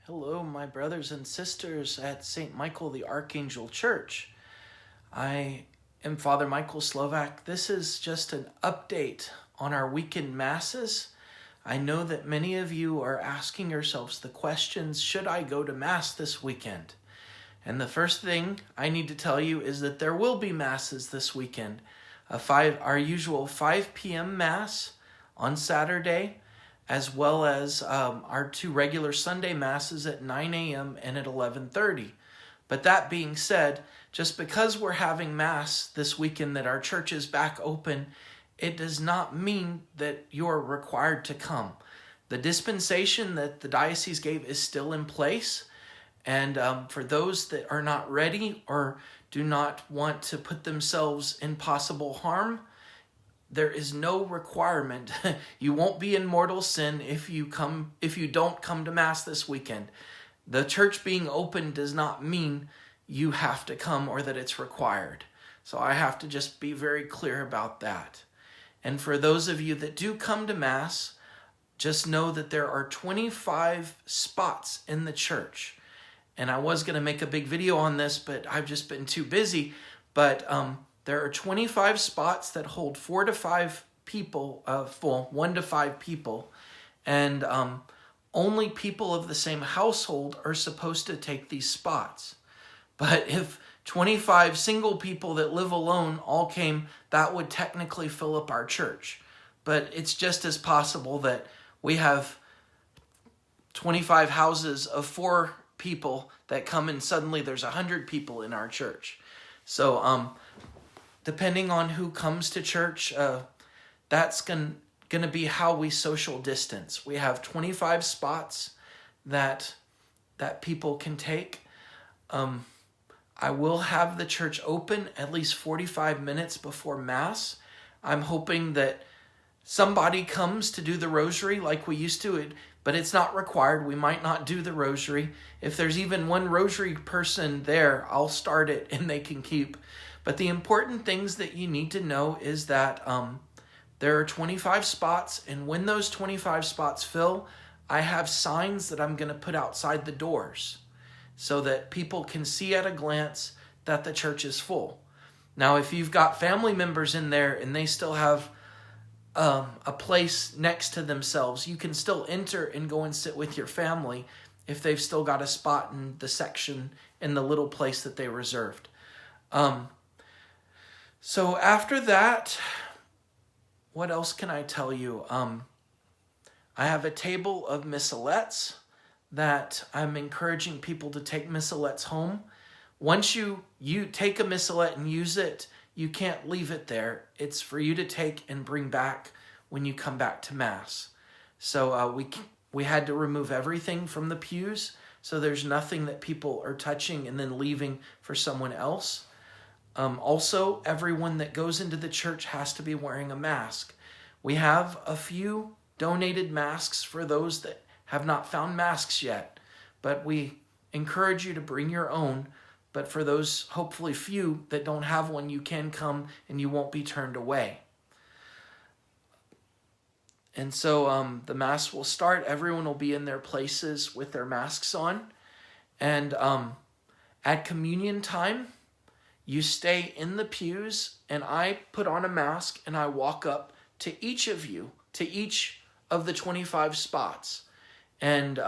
Hello, my brothers and sisters at St. Michael the Archangel Church. I am Father Michael Slovak. This is just an update on our weekend masses. I know that many of you are asking yourselves the questions, should I go to Mass this weekend? And the first thing I need to tell you is that there will be masses this weekend. Our usual 5 p.m. Mass on Saturday, as well as our 2 regular Sunday Masses at 9 a.m. and at 11:30. But that being said, just because we're having Mass this weekend that our church is back open, it does not mean that you're required to come. The dispensation that the diocese gave is still in place. And for those that are not ready or do not want to put themselves in possible harm, there is no requirement. You won't be in mortal sin if you don't come to Mass this weekend. The church being open does not mean you have to come or that it's required. So I have to just be very clear about that. And for those of you that do come to Mass, just know that there are 25 spots in the church. And I was going to make a big video on this, but I've just been too busy. But there are 25 spots that hold 4 to 5 people, 1 to 5 people. And only people of the same household are supposed to take these spots. But if 25 single people that live alone all came, that would technically fill up our church. But it's just as possible that we have 25 houses of 4 people that come and suddenly there's 100 people in our church. So depending on who comes to church, that's going to be how we social distance. We have 25 spots that people can take. I will have the church open at least 45 minutes before Mass. I'm hoping that somebody comes to do the rosary like we used to, but it's not required. We might not do the rosary. If there's even one rosary person there, I'll start it and they can keep. But the important things that you need to know is that there are 25 spots, and when those 25 spots fill, I have signs that I'm going to put outside the doors so that people can see at a glance that the church is full. Now, if you've got family members in there and they still have a place next to themselves, you can still enter and go and sit with your family if they've still got a spot in the section in the little place that they reserved. So after that, what else can I tell you? I have a table of missalettes that I'm encouraging people to take missalettes home. Once you take a missalette and use it, you can't leave it there. It's for you to take and bring back when you come back to Mass. So we had to remove everything from the pews, so there's nothing that people are touching and then leaving for someone else. Also, everyone that goes into the church has to be wearing a mask. We have a few donated masks for those that have not found masks yet, but we encourage you to bring your own. But for those, hopefully few, that don't have one, you can come and you won't be turned away. And so the Mass will start. Everyone will be in their places with their masks on. And at communion time, you stay in the pews, and I put on a mask and I walk up to each of you, to each of the 25 spots. And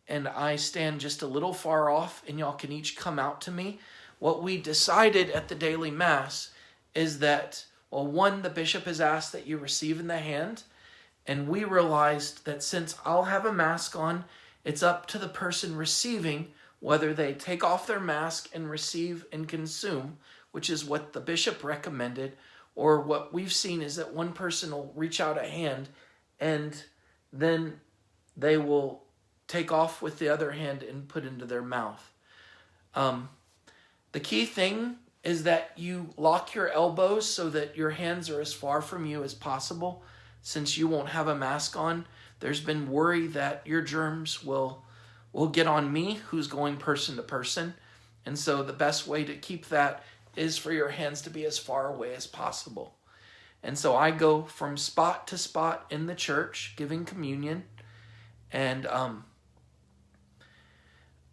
I stand just a little far off, and y'all can each come out to me. What we decided at the daily Mass is that, well, one, the bishop has asked that you receive in the hand, and we realized that since I'll have a mask on, it's up to the person receiving whether they take off their mask and receive and consume, which is what the bishop recommended, or what we've seen is that one person will reach out a hand and then they will take off with the other hand and put into their mouth. The key thing is that you lock your elbows so that your hands are as far from you as possible. Since you won't have a mask on, there's been worry that your germs will get on me, who's going person to person. And so the best way to keep that is for your hands to be as far away as possible. And so I go from spot to spot in the church, giving communion. And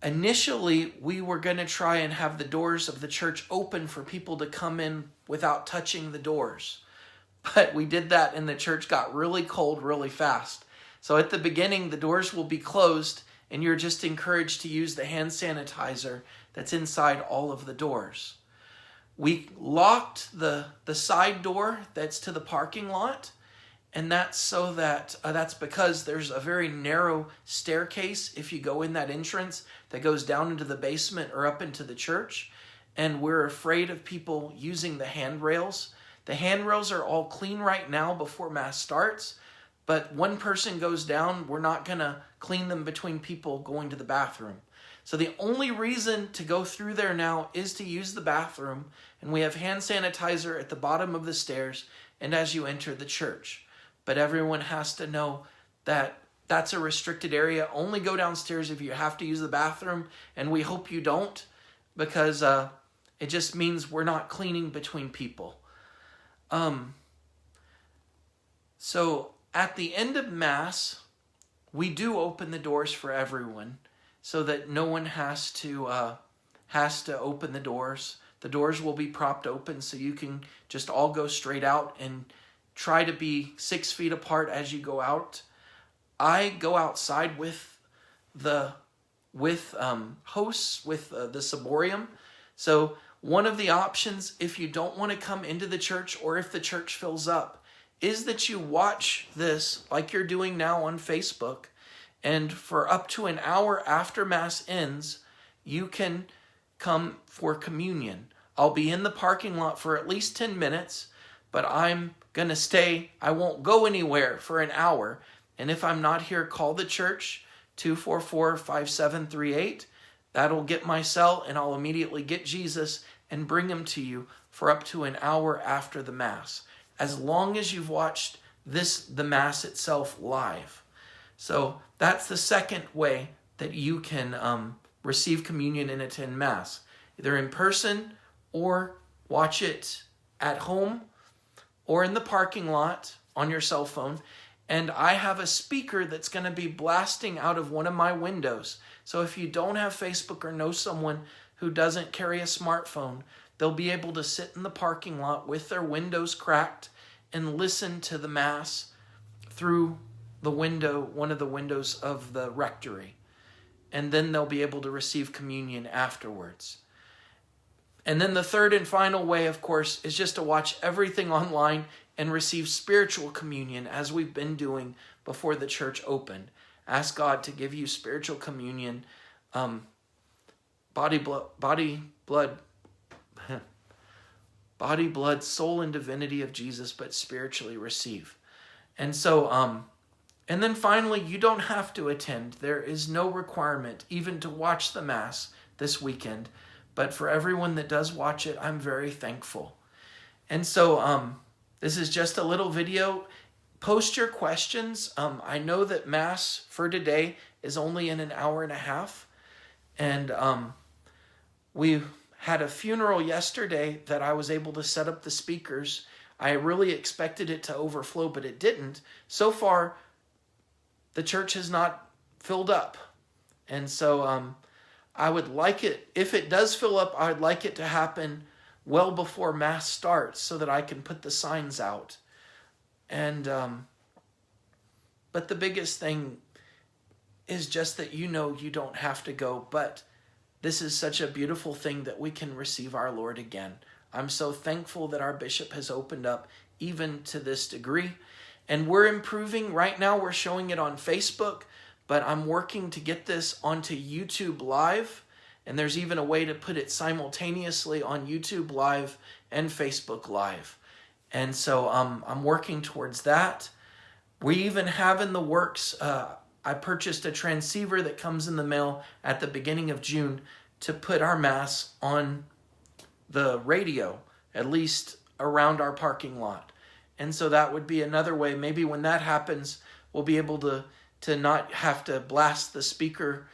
Initially, we were going to try and have the doors of the church open for people to come in without touching the doors. But we did that and the church got really cold really fast. So at the beginning, the doors will be closed and you're just encouraged to use the hand sanitizer that's inside all of the doors. We locked the side door that's to the parking lot, and that's so that that's because there's a very narrow staircase if you go in that entrance that goes down into the basement or up into the church, and we're afraid of people using the handrails. The handrails are all clean right now before Mass starts, but one person goes down, we're not going to clean them between people going to the bathroom. So the only reason to go through there now is to use the bathroom, and we have hand sanitizer at the bottom of the stairs and as you enter the church. But everyone has to know that that's a restricted area. Only go downstairs if you have to use the bathroom, and we hope you don't, because it just means we're not cleaning between people. So at the end of Mass, we do open the doors for everyone so that no one has to open the doors. The doors will be propped open so you can just all go straight out and try to be 6 feet apart as you go out. I go outside with the hosts, with the ciborium. So one of the options, if you don't want to come into the church or if the church fills up, is that you watch this like you're doing now on Facebook, and for up to an hour after Mass ends, you can come for communion. I'll be in the parking lot for at least 10 minutes, but I'm going to stay. I won't go anywhere for an hour. And if I'm not here, call the church, 244-5738. That'll get my cell, and I'll immediately get Jesus and bring him to you for up to an hour after the Mass, as long as you've watched the Mass itself live. So that's the second way that you can receive communion and attend Mass, either in person or watch it at home or in the parking lot on your cell phone. And I have a speaker that's going to be blasting out of one of my windows. So if you don't have Facebook or know someone who doesn't carry a smartphone, they'll be able to sit in the parking lot with their windows cracked and listen to the Mass through the window, one of the windows of the rectory. And then they'll be able to receive communion afterwards. And then the third and final way, of course, is just to watch everything online and receive spiritual communion as we've been doing before the church opened. Ask God to give you spiritual communion, body, blood, soul, and divinity of Jesus, but spiritually receive. And so, and then finally, you don't have to attend. There is no requirement even to watch the Mass this weekend. But for everyone that does watch it, I'm very thankful. And so this is just a little video. Post your questions. I know that Mass for today is only in an hour and a half. And we had a funeral yesterday that I was able to set up the speakers. I really expected it to overflow, but it didn't. So far, the church has not filled up. And so I would like it, if it does fill up, I would like it to happen well before Mass starts so that I can put the signs out. And but the biggest thing is just that you know you don't have to go, but this is such a beautiful thing that we can receive our Lord again. I'm so thankful that our bishop has opened up even to this degree. And we're improving. Right now we're showing it on Facebook, but I'm working to get this onto YouTube Live. And there's even a way to put it simultaneously on YouTube Live and Facebook Live. And so I'm working towards that. We even have in the works, I purchased a transceiver that comes in the mail at the beginning of June to put our Mass on the radio, at least around our parking lot. And so that would be another way. Maybe when that happens, we'll be able to not have to blast the speaker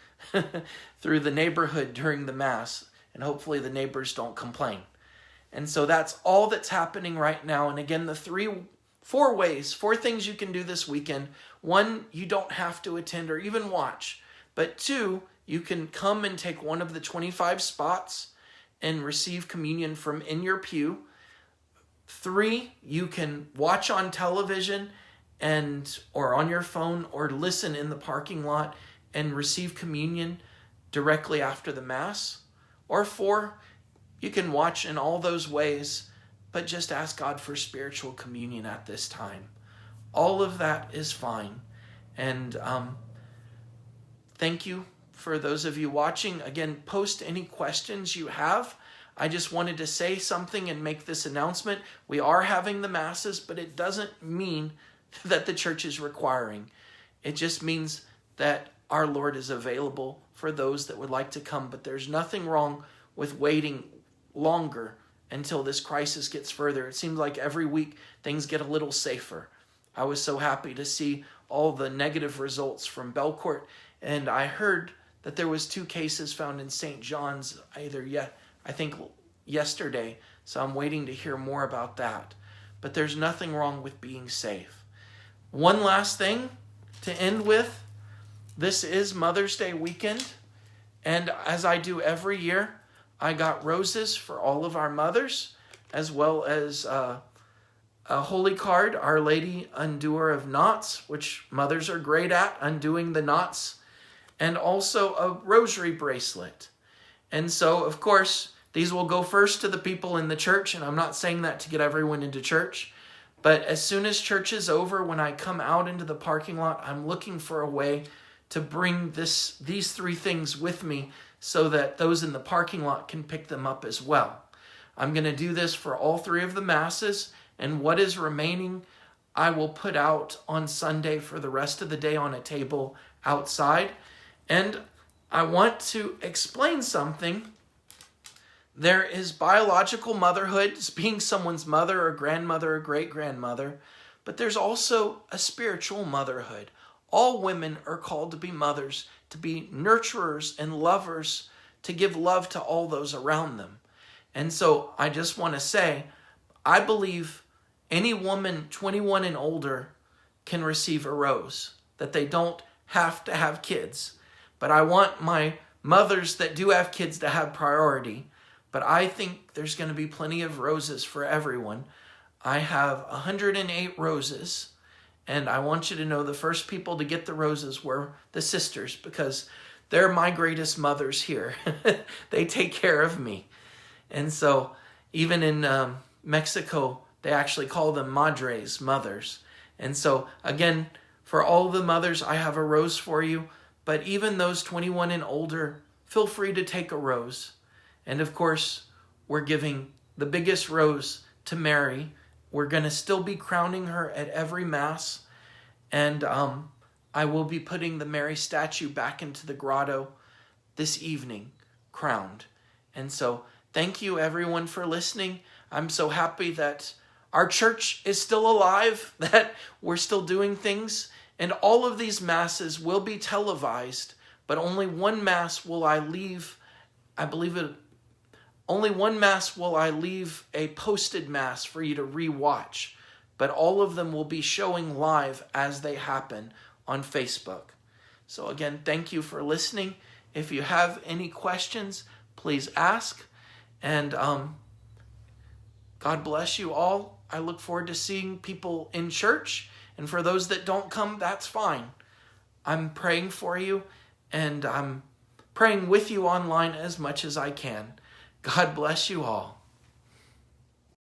through the neighborhood during the Mass. And hopefully the neighbors don't complain. And so that's all that's happening right now. And again, the four things you can do this weekend. 1, you don't have to attend or even watch. But 2, you can come and take one of the 25 spots and receive communion from in your pew. 3, you can watch on television or on your phone or listen in the parking lot and receive communion directly after the Mass. Or 4, you can watch in all those ways, but just ask God for spiritual communion at this time. All of that is fine. And thank you for those of you watching. Again, post any questions you have. I just wanted to say something and make this announcement. We are having the Masses, but it doesn't mean that the church is requiring. It just means that our Lord is available for those that would like to come, but there's nothing wrong with waiting longer until this crisis gets further. It seems like every week things get a little safer. I was so happy to see all the negative results from Belcourt, and I heard that there was 2 cases found in St. John's I think yesterday, so I'm waiting to hear more about that. But there's nothing wrong with being safe. One last thing to end with. This is Mother's Day weekend, and as I do every year, I got roses for all of our mothers, as well as a holy card, Our Lady Undoer of Knots, which mothers are great at, undoing the knots, and also a rosary bracelet. And so, of course, these will go first to the people in the church, and I'm not saying that to get everyone into church, but as soon as church is over, when I come out into the parking lot, I'm looking for a way to bring these 3 things with me so that those in the parking lot can pick them up as well. I'm going to do this for all 3 of the Masses, and what is remaining, I will put out on Sunday for the rest of the day on a table outside. And I want to explain something. There is biological motherhood, being someone's mother or grandmother or great-grandmother, but there's also a spiritual motherhood. All women are called to be mothers, to be nurturers and lovers, to give love to all those around them. And so I just want to say, I believe any woman 21 and older can receive a rose, that they don't have to have kids. But I want my mothers that do have kids to have priority. But I think there's going to be plenty of roses for everyone. I have 108 roses. And I want you to know the first people to get the roses were the sisters, because they're my greatest mothers here. They take care of me. And so even in Mexico, they actually call them madres, mothers. And so again, for all the mothers, I have a rose for you. But even those 21 and older, feel free to take a rose. And of course, we're giving the biggest rose to Mary. We're going to still be crowning her at every Mass. And I will be putting the Mary statue back into the grotto this evening, crowned. And so thank you everyone for listening. I'm so happy that our church is still alive, that we're still doing things. And all of these Masses will be televised, but only one Mass will I leave, only one Mass will I leave a posted Mass for you to rewatch. But all of them will be showing live as they happen on Facebook. So again, thank you for listening. If you have any questions, please ask. And God bless you all. I look forward to seeing people in church. And for those that don't come, that's fine. I'm praying for you, and I'm praying with you online as much as I can. God bless you all.